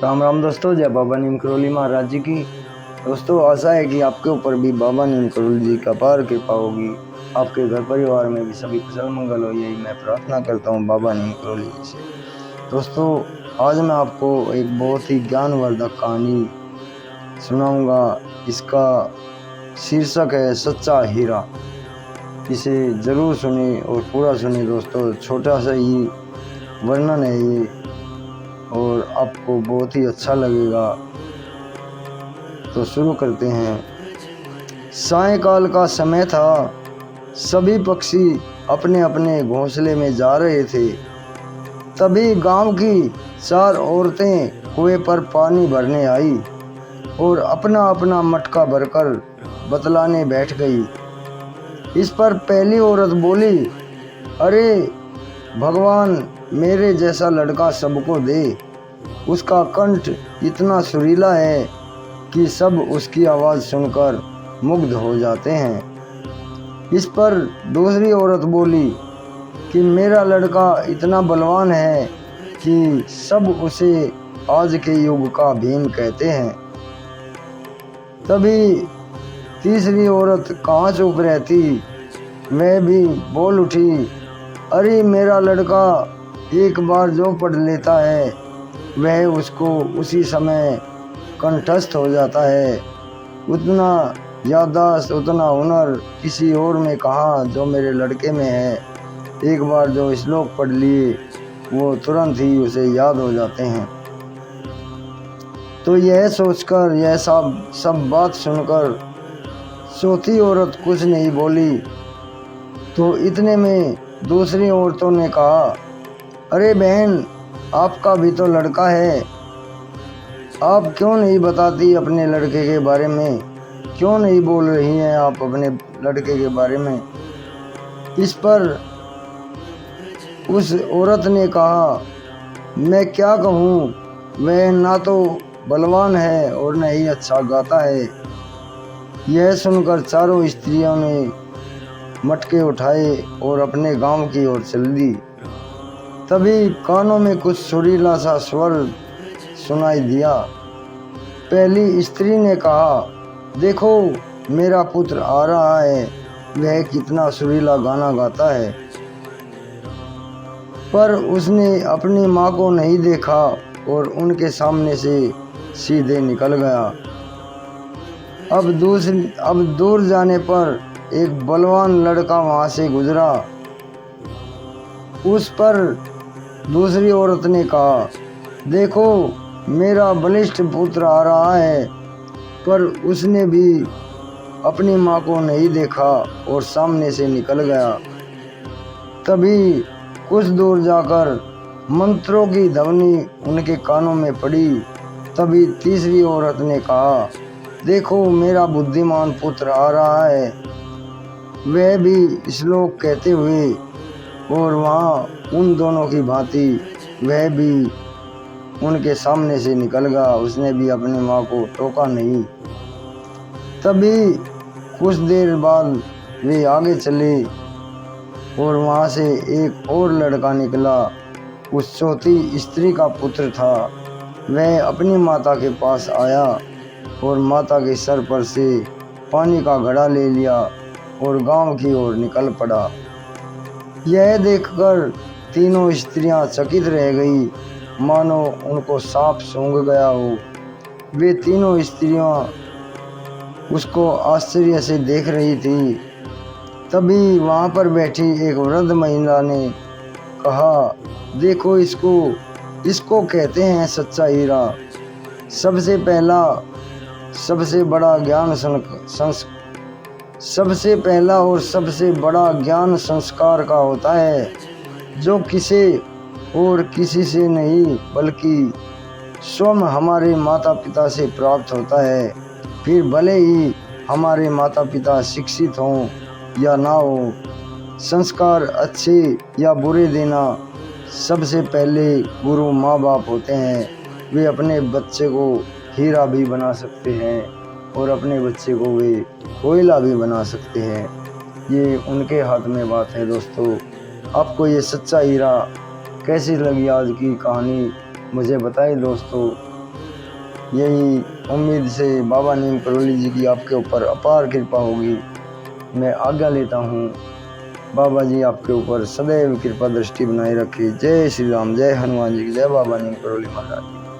राम राम दोस्तों, जय बाबा नीम करोली महाराज जी की। दोस्तों, आशा है कि आपके ऊपर भी बाबा नीम करोली जी का अपार कृपा होगी। आपके घर परिवार में भी सभी कुशल मंगल हो, यही मैं प्रार्थना करता हूँ बाबा नीम करोली जी से। दोस्तों, आज मैं आपको एक बहुत ही ज्ञानवर्धक कहानी सुनाऊंगा। इसका शीर्षक है सच्चा हीरा। इसे जरूर सुने और पूरा सुने दोस्तों। छोटा सा ही वर्णन है ये और आपको बहुत ही अच्छा लगेगा। तो शुरू करते हैं। सायंकाल का समय था। सभी पक्षी अपने अपने घोंसले में जा रहे थे। तभी गांव की 4 औरतें कुएं पर पानी भरने आई और अपना अपना मटका भरकर बतलाने बैठ गई। इस पर पहली औरत बोली, अरे भगवान, मेरे जैसा लड़का सबको दे। उसका कंठ इतना सुरीला है कि सब उसकी आवाज़ सुनकर मुग्ध हो जाते हैं। इस पर दूसरी औरत बोली कि मेरा लड़का इतना बलवान है कि सब उसे आज के युग का भीम कहते हैं। तभी तीसरी औरत कहाँ चुप रहती, वह भी बोल उठी, अरे मेरा लड़का एक बार जो पढ़ लेता है वह उसको उसी समय कंठस्थ हो जाता है। उतना याददाश्त, उतना हुनर किसी और में कहाँ जो मेरे लड़के में है। एक बार जो श्लोक पढ़ लिए वो तुरंत ही उसे याद हो जाते हैं। तो यह सोचकर, यह सब बात सुनकर चौथी औरत कुछ नहीं बोली। तो इतने में दूसरी औरतों ने कहा, अरे बहन, आपका भी तो लड़का है, आप क्यों नहीं बताती अपने लड़के के बारे में? क्यों नहीं बोल रही हैं आप अपने लड़के के बारे में? इस पर उस औरत ने कहा, मैं क्या कहूँ, वह ना तो बलवान है और न ही अच्छा गाता है। यह सुनकर चारों स्त्रियों ने मटके उठाए और अपने गांव की ओर चल दी। तभी कानों में कुछ सुरीला सा स्वर सुनाई दिया। पहली स्त्री ने कहा, देखो मेरा पुत्र आ रहा है, वह कितना सुरीला गाना गाता है। पर उसने अपनी माँ को नहीं देखा और उनके सामने से सीधे निकल गया। अब दूर जाने पर एक बलवान लड़का वहाँ से गुजरा। उस पर दूसरी औरत ने कहा, देखो मेरा बलिष्ठ पुत्र आ रहा है। पर उसने भी अपनी माँ को नहीं देखा और सामने से निकल गया। तभी कुछ दूर जाकर मंत्रों की ध्वनि उनके कानों में पड़ी। तभी तीसरी औरत ने कहा, देखो मेरा बुद्धिमान पुत्र आ रहा है। वह भी श्लोक कहते हुए, और वहाँ उन दोनों की भांति वह भी उनके सामने से निकल गया। उसने भी अपनी माँ को टोका नहीं। तभी कुछ देर बाद वे आगे चले और वहाँ से एक और लड़का निकला। उस चौथी स्त्री का पुत्र था। वह अपनी माता के पास आया और माता के सर पर से पानी का घड़ा ले लिया और गांव की ओर निकल पड़ा। यह देखकर तीनों स्त्रियां चकित रह गई, मानो उनको सांप सूंघ गया हो। वे तीनों स्त्रियां उसको आश्चर्य से देख रही थी। तभी वहाँ पर बैठी एक वृद्ध महिला ने कहा, देखो इसको कहते हैं सच्चा हीरा। सबसे पहला और सबसे बड़ा ज्ञान संस्कार का होता है, जो किसी से नहीं बल्कि स्वयं हमारे माता पिता से प्राप्त होता है। फिर भले ही हमारे माता पिता शिक्षित हों या ना हो, संस्कार अच्छे या बुरे देना सबसे पहले गुरु माँ बाप होते हैं। वे अपने बच्चे को हीरा भी बना सकते हैं और अपने बच्चे को वे कोयला भी बना सकते हैं। ये उनके हाथ में बात है। दोस्तों, आपको ये सच्चा हीरा कैसी लगी आज की कहानी मुझे बताइए दोस्तों। यही उम्मीद से बाबा नीम करौली जी की आपके ऊपर अपार कृपा होगी। मैं आज्ञा लेता हूँ। बाबा जी आपके ऊपर सदैव कृपा दृष्टि बनाए रखे। जय श्री राम, जय हनुमान जी की जय, बाबा नीम करौली महाराज।